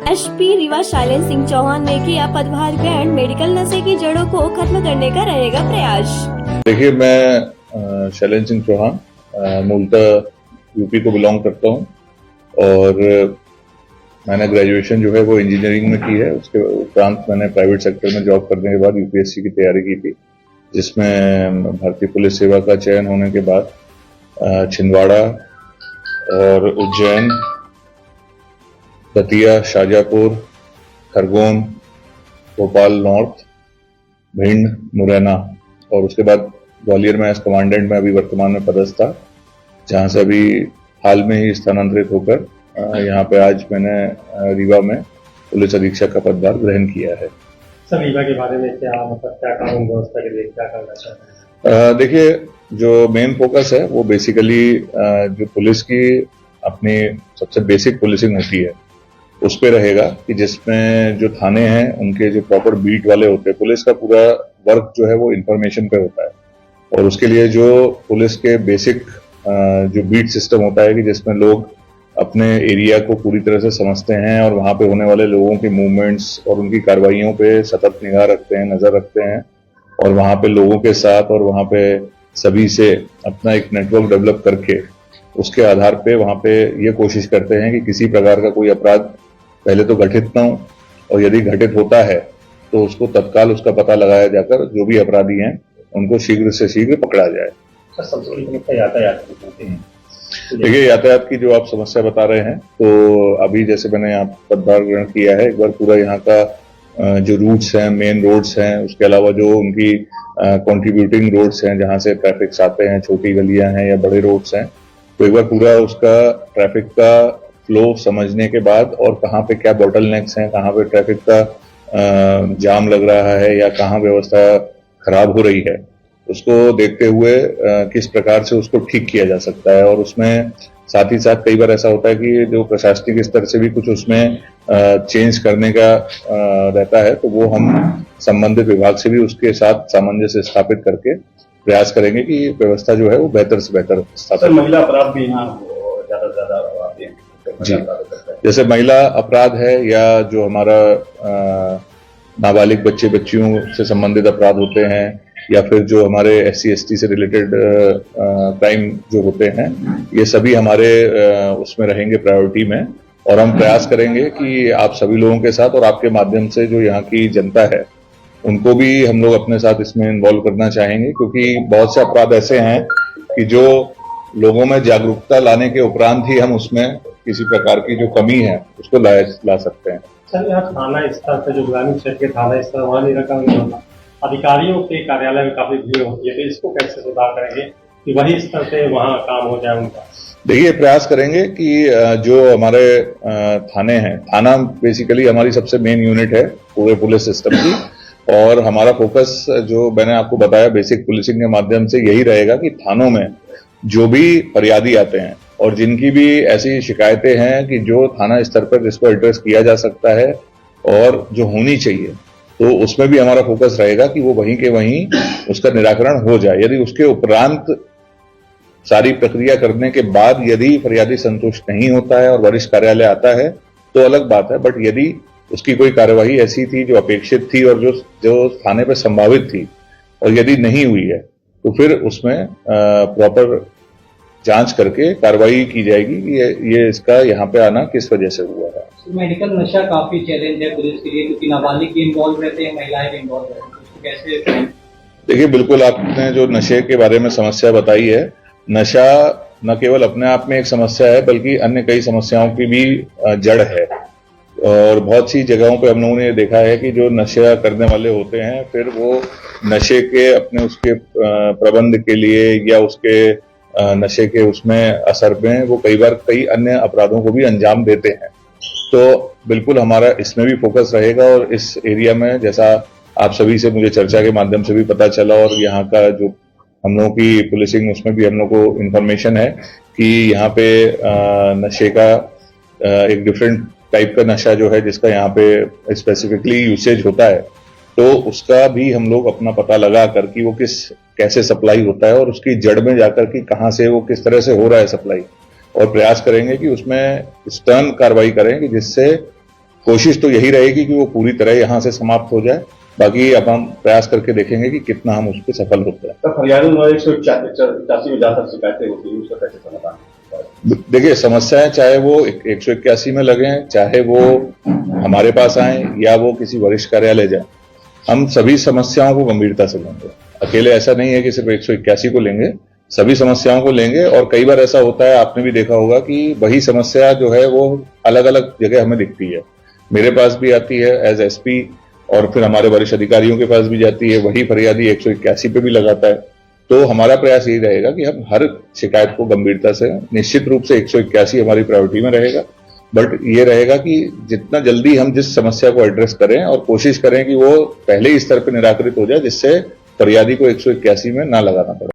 SP Rewa Shailendra Singh Chauhan ने किया पदभार ग्रहण। मेडिकल नशे की जड़ों को खत्म करने का रहेगा प्रयास। देखिए, मैं शैलेंद्र सिंह चौहान मूलतः यूपी को बिलोंग करता हूं और मैंने ग्रेजुएशन जो है वो इंजीनियरिंग में की है। उसके उपरांत मैंने प्राइवेट सेक्टर में जॉब करने के बाद यूपीएससी की तैयारी की थी, जिसमें भारतीय पुलिस सेवा का चयन होने के बाद छिंदवाड़ा और उज्जैन, दतिया, शाजापुर, खरगोन, भोपाल नॉर्थ, भिंड, मुरैना और उसके बाद ग्वालियर में एज कमांडेंट में अभी वर्तमान में पदस्थ था, जहां से अभी हाल में ही स्थानांतरित होकर यहाँ पे आज मैंने रीवा में पुलिस अधीक्षक का पदभार ग्रहण किया है। सर, रीवा के बारे में क्या कानून व्यवस्था के लिए क्या करना चाहते हैं? देखिए, जो मेन फोकस है वो बेसिकली जो पुलिस की अपनी सबसे बेसिक पुलिसिंग होती है उस पे रहेगा कि जिसमें जो थाने हैं उनके जो प्रॉपर बीट वाले होते हैं, पुलिस का पूरा वर्क जो है वो इंफॉर्मेशन पे होता है और उसके लिए जो पुलिस के बेसिक जो बीट सिस्टम होता है कि जिसमें लोग अपने एरिया को पूरी तरह से समझते हैं और वहां पे होने वाले लोगों के मूवमेंट्स और उनकी कार्रवाइयों पे सतत निगाह रखते हैं, नजर रखते हैं और वहां पे लोगों के साथ और वहां पे सभी से अपना एक नेटवर्क डेवलप करके उसके आधार पे वहां पे ये कोशिश करते हैं कि किसी प्रकार का कोई अपराध पहले तो घटित ना हो और यदि घटित होता है तो उसको तत्काल उसका पता लगाया जाकर जो भी अपराधी हैं उनको शीघ्र से शीघ्र पकड़ा जाए। सर, सबसे बड़ी समस्या यातायात की है। देखिए, यातायात की जो आप समस्या बता रहे हैं, तो अभी जैसे मैंने यहाँ पदभार ग्रहण किया है, एक बार पूरा यहाँ का जो रूट्स हैं, मेन रोड्स हैं, उसके अलावा जो उनकी कंट्रीब्यूटिंग रोड्स हैं जहां से ट्रैफिक आते हैं, छोटी गलियां हैं या बड़े रोड्स हैं, तो एक बार पूरा उसका ट्रैफिक का फ्लो समझने के बाद और कहाँ पे क्या बॉटलनेक्स हैं, कहाँ पे ट्रैफिक का जाम लग रहा है या कहाँ व्यवस्था खराब हो रही है, उसको देखते हुए किस प्रकार से उसको ठीक किया जा सकता है। और उसमें साथ ही साथ कई बार ऐसा होता है कि जो प्रशासनिक स्तर से भी कुछ उसमें चेंज करने का रहता है, तो वो हम संबंधित विभाग से भी उसके साथ सामंजस्य स्थापित करके प्रयास करेंगे कि व्यवस्था जो है वो बेहतर से बेहतर स्थापित। महिला अपराध भी यहाँ ज्यादा से ज्यादा आते हैं। जी, जैसे महिला अपराध है या जो हमारा नाबालिग बच्चे बच्चियों से संबंधित अपराध होते हैं या फिर जो हमारे SC/ST से रिलेटेड क्राइम जो होते हैं, ये सभी हमारे उसमें रहेंगे प्रायोरिटी में और हम प्रयास करेंगे कि आप सभी लोगों के साथ और आपके माध्यम से जो यहाँ की जनता है उनको भी हम लोग अपने साथ इसमें इन्वॉल्व करना चाहेंगे, क्योंकि बहुत से अपराध ऐसे हैं कि जो लोगों में जागरूकता लाने के उपरांत ही हम उसमें किसी प्रकार की जो कमी है उसको ला सकते हैं। सर, यहाँ थाना स्तर पे जो ग्रामीण क्षेत्र के थाना स्तर वहाँ निरीक्षण अधिकारियों के कार्यालय में काफी भीड़ होती है, तो इसको कैसे सुधार करेंगे कि वही स्तर से वहाँ काम हो जाए उनका? देखिए, प्रयास करेंगे कि जो हमारे थाने हैं, थाना बेसिकली हमारी सबसे मेन यूनिट है पूरे पुलिस सिस्टम की और हमारा फोकस जो मैंने आपको बताया बेसिक पुलिसिंग के माध्यम से यही रहेगा कि थानों में जो भी फरियादी आते हैं और जिनकी भी ऐसी शिकायतें हैं कि जो थाना स्तर पर जिसको एड्रेस किया जा सकता है और जो होनी चाहिए, तो उसमें भी हमारा फोकस रहेगा कि वो वहीं के वहीं उसका निराकरण हो जाए। यदि उसके उपरांत सारी प्रक्रिया करने के बाद यदि फरियादी संतुष्ट नहीं होता है और वरिष्ठ कार्यालय आता है तो अलग बात है, बट यदि उसकी कोई कार्यवाही ऐसी थी जो अपेक्षित थी और जो थाने पर संभावित थी और यदि नहीं हुई है तो फिर उसमें प्रॉपर जांच करके कार्रवाई की जाएगी कि ये इसका यहाँ पे आना किस वजह से हुआ है। मेडिकल नशा काफी चैलेंज है पुलिस के लिए, क्योंकि नाबालिग भी इन्वॉल्व रहते हैं, महिलाएं भी इन्वॉल्व रहती हैं, तो कैसे? देखिए, बिल्कुल आपने जो नशे के बारे में समस्या बताई है, नशा न केवल अपने आप में एक समस्या है बल्कि अन्य कई समस्याओं की भी जड़ है और बहुत सी जगहों पे हम लोगों ने देखा है कि जो नशा करने वाले होते हैं फिर वो नशे के अपने उसके प्रबंध के लिए या उसके नशे के उसमें असर में वो कई बार कई अन्य अपराधों को भी अंजाम देते हैं। तो बिल्कुल हमारा इसमें भी फोकस रहेगा और इस एरिया में जैसा आप सभी से मुझे चर्चा के माध्यम से भी पता चला और यहाँ का जो हम लोगों की पुलिसिंग उसमें भी हम लोग को इन्फॉर्मेशन है कि यहाँ पे नशे का एक डिफरेंट टाइप का नशा जो है जिसका यहाँ पे स्पेसिफिकली यूसेज होता है, तो उसका भी हम लोग अपना पता लगा कर कि वो कैसे सप्लाई होता है और उसकी जड़ में जाकर कि कहाँ से वो किस तरह से हो रहा है सप्लाई, और प्रयास करेंगे कि उसमें स्टर्न कार्रवाई करें कि जिससे कोशिश तो यही रहेगी कि वो पूरी तरह यहाँ से समाप्त हो जाए। बाकी अब हम प्रयास करके देखेंगे कि कितना हम उस पर सफल होते हैं। तो फरियादी में 181 में ज्यादा शिकायतें होती है, उसका कैसे समाधान? देखिए, समस्याएं चाहे वो 181 में लगे, चाहे वो हमारे पास आए या वो किसी वरिष्ठ कार्यालय जाए, हम सभी समस्याओं को गंभीरता से लेंगे। अकेले ऐसा नहीं है कि सिर्फ 181 को लेंगे, सभी समस्याओं को लेंगे। और कई बार ऐसा होता है, आपने भी देखा होगा कि वही समस्या जो है वो अलग अलग जगह हमें दिखती है। मेरे पास भी आती है एज एसपी, और फिर हमारे वरिष्ठ अधिकारियों के पास भी जाती है, वही फरियादी 181 पे भी लगाता है। तो हमारा प्रयास यही रहेगा कि हम हर शिकायत को गंभीरता से, निश्चित रूप से 181 हमारी प्रायोरिटी में रहेगा, बट ये रहेगा कि जितना जल्दी हम जिस समस्या को एड्रेस करें और कोशिश करें कि वो पहले ही स्तर पर निराकृत हो जाए, जिससे फरियादी को 181 में ना लगाना पड़े।